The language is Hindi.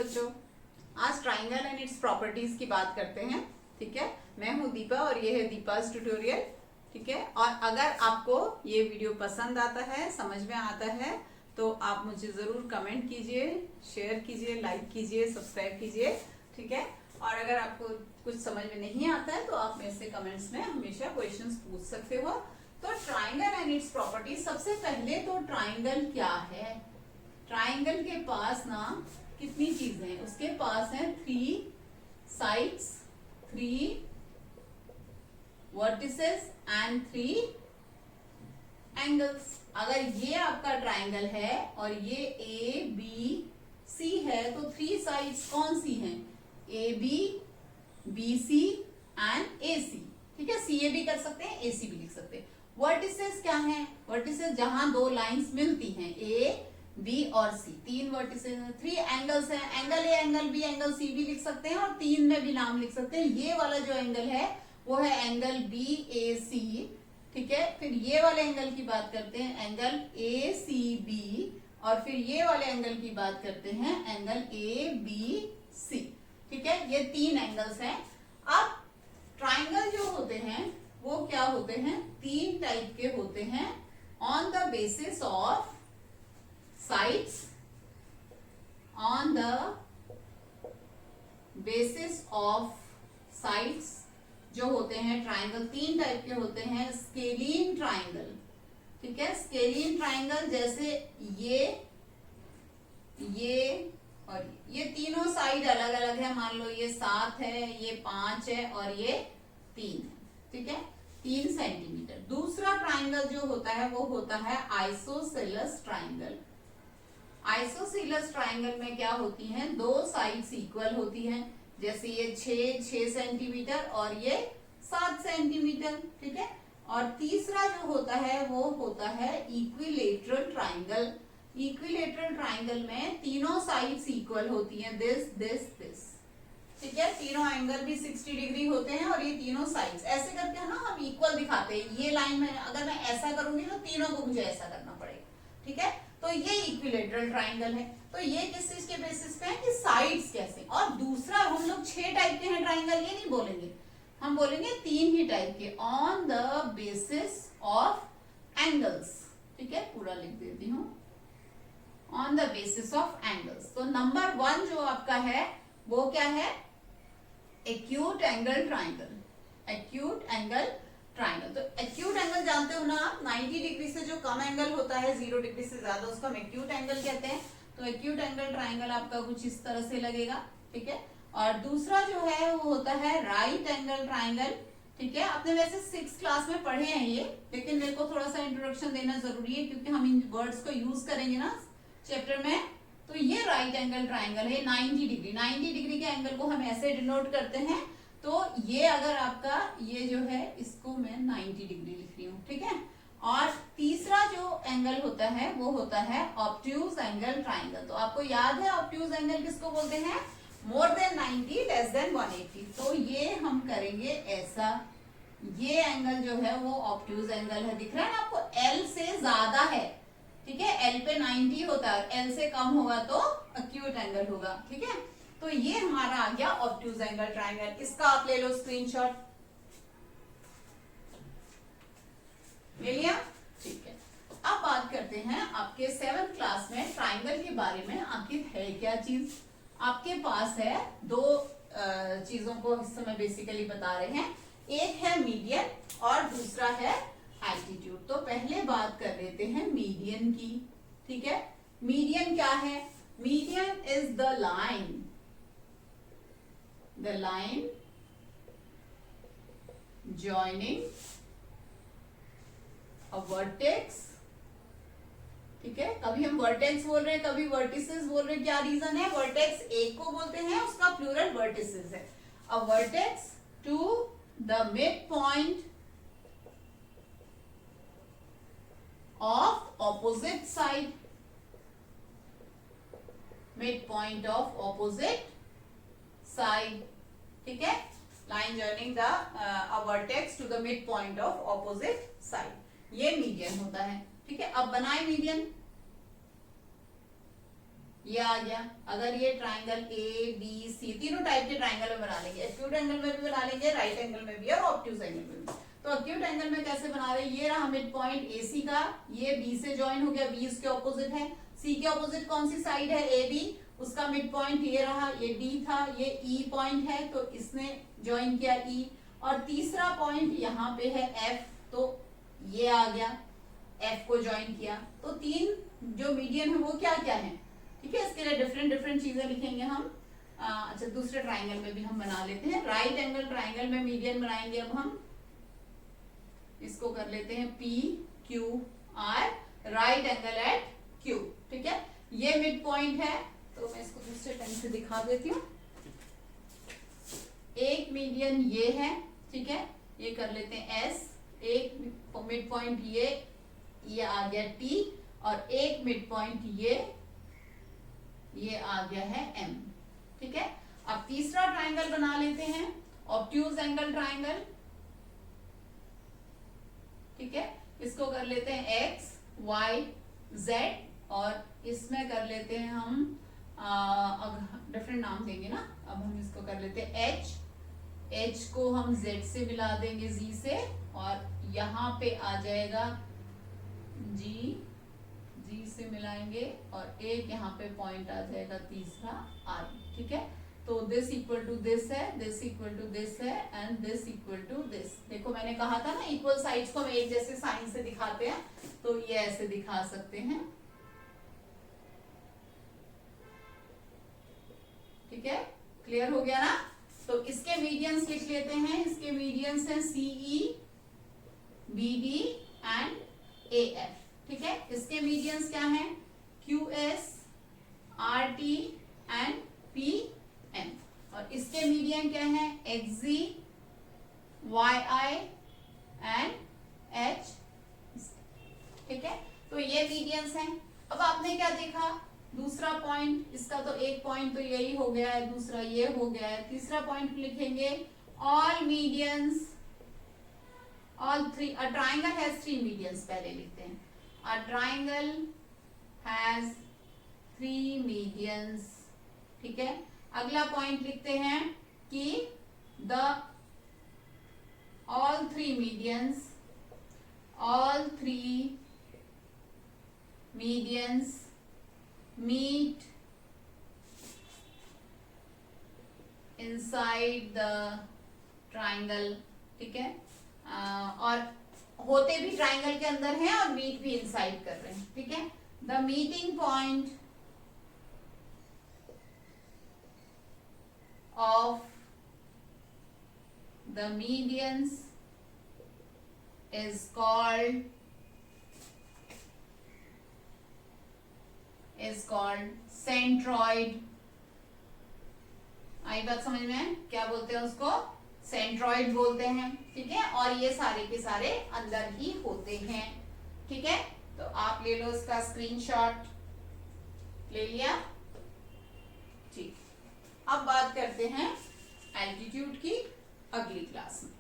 बच्चों, आज ट्राइंगल एंड इट्स प्रॉपर्टीज की बात करते हैं। ठीक है, मैं हूं दीपा और ये है दीपा's ट्यूटोरियल। ठीक है, और अगर आपको ये वीडियो पसंद आता है, समझ में आता है, तो आप मुझे जरूर कमेंट कीजिए, शेयर कीजिए, लाइक कीजिए, सब्सक्राइब कीजिए। ठीक है, और अगर आपको कुछ समझ में नहीं आता है तो आप मेरे से कमेंट्स में हमेशा क्वेश्चंस पूछ सकते हो। तो ट्राइंगल एंड इट्स प्रॉपर्टीज, सबसे पहले तो ट्राइंगल क्या है। ट्राइंगल के पास ना कितनी चीजें हैं, उसके पास है 3 साइड्स, 3 वर्टिसेस एंड 3 एंगल्स। अगर ये आपका ट्राइंगल है और ये ए बी सी है तो 3 साइड्स कौन सी हैं, A B, B C and A C. ठीक है, सी ए भी कर सकते हैं, ए सी भी लिख सकते हैं। वर्टिसेस क्या हैं, वर्टिसेस जहां दो लाइंस मिलती हैं, ए बी और सी, 3 वर्टिसेस। 3 एंगल्स हैं, angle A, angle B, angle C भी लिख सकते हैं और 3 में भी नाम लिख सकते हैं। ये वाला जो एंगल है वो है एंगल बी ए सी। ठीक है, फिर ये वाले एंगल की बात करते हैं, एंगल ए सी बी, और फिर ये वाले एंगल की बात करते हैं, एंगल ए बी सी। ठीक है, ये 3 एंगल्स हैं। अब ट्राइंगल जो होते हैं वो क्या होते हैं, 3 टाइप के होते हैं, on the basis of sides, on the basis of sides जो होते हैं ट्राइंगल 3 टाइप के होते हैं। स्केलिन ट्राइंगल, ठीक है, स्केलिन ट्राइंगल जैसे ये और ये तीनों साइड अलग अलग है। मान लो ये 7 है, ये 5 है और ये 3 है। ठीक है, 3 सेंटीमीटर। दूसरा ट्राइंगल जो होता है वो होता है आइसोसेलेस ट्राइंगल। आइसोसेलेस ट्राइंगल में क्या होती हैं, 2 साइड्स इक्वल होती हैं, जैसे ये 6 सेंटीमीटर और ये 7 सेंटीमीटर। ठीक है, और तीसरा जो होता है वो होता है इक्विलेटरल ट्राइंगल। इक्विलेटरल ट्राइंगल में तीनों साइड्स इक्वल होती हैं, दिस। ठीक है, तीनों एंगल भी 60 डिग्री होते हैं और ये तीनों साइड्स ऐसे करके है ना हम इक्वल दिखाते हैं। ये लाइन में अगर मैं ऐसा करूंगी तो तीनों को मुझे ऐसा करना पड़ेगा। ठीक है, तो ये इक्विलेटरल ट्राइंगल है। तो ये किस चीज के बेसिस पे है कि साइड्स कैसे। और दूसरा हम लोग 6 टाइप के हैं ट्राइंगल, ये नहीं बोलेंगे, हम बोलेंगे 3 ही टाइप के, on the basis of angles. ठीक है, पूरा लिख देती हूँ, on the basis of angles. तो नंबर 1 जो आपका है वो क्या है, acute angle triangle. Acute angle triangle, तो एक्यूट एंगल जानते हो ना आप, 90 डिग्री से जो कम एंगल होता है, 0 डिग्री से ज्यादा, उसको हम एक्यूट एंगल कहते हैं। तो एक्यूट एंगल ट्राइंगल आपका कुछ इस तरह से लगेगा। ठीक है, और दूसरा जो है वो होता है राइट एंगल ट्राइंगल। ठीक है, आपने वैसे 6th क्लास में पढ़े हैं ये, लेकिन मेरे को थोड़ा सा इंट्रोडक्शन देना जरूरी है क्योंकि हम इन वर्ड्स को यूज करेंगे ना चैप्टर में। तो ये राइट एंगल ट्राइंगल है, 90 डिग्री। 90 डिग्री के एंगल को हम ऐसे डिनोट करते हैं। तो ये अगर आपका ये जो है इसको मैं 90 डिग्री लिख रही हूँ। ठीक है, और तीसरा जो एंगल होता है वो होता है ऑब्ट्यूज एंगल ट्राइंगल। तो आपको याद है ऑब्ट्यूज एंगल किसको बोलते हैं, मोर देन 90 लेस देन 180। तो ये हम करेंगे ऐसा, ये एंगल जो है वो ऑब्ट्यूज एंगल है। दिख रहा है ना आपको, एल से ज्यादा है। ठीक है, एल पे 90 होता है, एल से कम होगा तो एक्यूट एंगल होगा। ठीक है, तो ये हमारा आ गया ऑब्ट्यूज एंगल ट्राइंगल। इसका आप ले लो स्क्रीनशॉट, ले लिया। ठीक है, अब बात करते हैं आपके 7th क्लास में ट्राइंगल के बारे में। आखिर है क्या चीज, आपके पास है 2 चीजों को इस समय बेसिकली बता रहे हैं। एक है मीडियन और दूसरा है एल्टीट्यूड। तो पहले बात कर लेते हैं मीडियन की। ठीक है, मीडियन क्या है, median is the line joining a vertex। ठीक है, कभी हम वर्टेक्स बोल रहे हैं, कभी वर्टिसेस बोल रहे हैं। क्या रीजन है, वर्टेक्स एक को बोलते हैं, उसका प्लूरल वर्टिसेस है। A vertex to the mid point of opposite side, mid point of opposite side. ठीक है, line joining the vertex to the mid point of opposite side, ये मीडियन होता है। ठीक है, अब बनाए मीडियन। ये आ गया। अगर ये ट्राइंगल ए बी सी तीनों टाइप के ट्राइंगल में बना लेंगे, एक्यूट एंगल में भी बना लेंगे, राइट एंगल में भी और ऑब्ट्यूज एंगल में भी। तो एक्यूट एंगल में कैसे बना रहे हैं, ये रहा मिड पॉइंट ए सी का, ये बी से ज्वाइन हो गया, बी इसके ऑपोजिट है, सी के ऑपोजिट कौन सी साइड है, ए बी, उसका मिड पॉइंट ये रहा, ये डी था, ये ई पॉइंट है तो इसने ज्वाइन किया ई, और तीसरा पॉइंट यहाँ पे है एफ, तो ये आ गया, एफ को ज्वाइन किया। तो तीन जो मीडियन है वो क्या क्या है, ठीक है। इसके लिए डिफरेंट डिफरेंट चीजें लिखेंगे हम। अच्छा, दूसरे ट्राइंगल में भी हम बना लेते हैं। राइट एंगल ट्राइंगल में मीडियन बनाएंगे अब हम, इसको कर लेते हैं P Q R, right angle at Q, ठीक है। ये मिड पॉइंट है तो मैं इसको दूसरे पेन से दिखा देती हूँ। एक मीडियन ये है, ठीक है, ये कर लेते हैं एस, एक मिड पॉइंट ये आ गया टी, और एक मिड पॉइंट ये आ गया है एम, ठीक है। अब तीसरा ट्राइंगल बना लेते हैं, ऑब्ट्यूज एंगल ट्राइंगल, ठीक है। इसको कर लेते हैं एक्स वाई जेड, और इसमें कर लेते हैं हम डिफरेंट नाम देंगे ना। अब हम इसको कर लेते हैं एच, एच को हम जेड से मिला देंगे जी से, और यहाँ पे आ जाएगा जी, जी से मिलाएंगे, और एक यहाँ पे पॉइंट आ जाएगा तीसरा आर, ठीक है। तो दिस इक्वल टू दिस है, दिस इक्वल टू दिस है, and this equal to this. देखो मैंने कहा था ना इक्वल साइड्स को हम एक जैसे साइन से दिखाते हैं, तो ये ऐसे दिखा सकते हैं, ठीक है। क्लियर हो गया ना। तो इसके मीडियंस लिख लेते हैं, इसके मीडियंस हैं सीई, बीडी एंड एएफ, ठीक है। इसके मीडियंस क्या हैं, क्यूएस, आरटी एंड पीएम, और इसके मीडियन क्या है, एक्सजी, वाईआई एंड एच, ठीक है। तो ये मीडियंस हैं। अब आपने क्या देखा, दूसरा पॉइंट, इसका तो एक पॉइंट तो यही हो गया है, दूसरा ये हो गया है, तीसरा पॉइंट लिखेंगे all medians, all three, a triangle has three medians, पहले लिखते हैं, a triangle has three medians, ठीक है। अगला पॉइंट लिखते हैं कि the all three medians, all three medians meet inside the triangle, ठीक है। और होते भी ट्राइंगल के अंदर हैं और मीट भी इनसाइड कर रहे हैं, ठीक है। The meeting point of the medians is called centroid। आई बात समझ में, क्या बोलते हैं उसको, सेंट्रॉइड बोलते हैं, ठीक है। और ये सारे के सारे अंदर ही होते हैं, ठीक है। तो आप ले लो इसका स्क्रीनशॉट, ले लिया, ठीक। अब बात करते हैं एल्टीट्यूड की अगली क्लास में।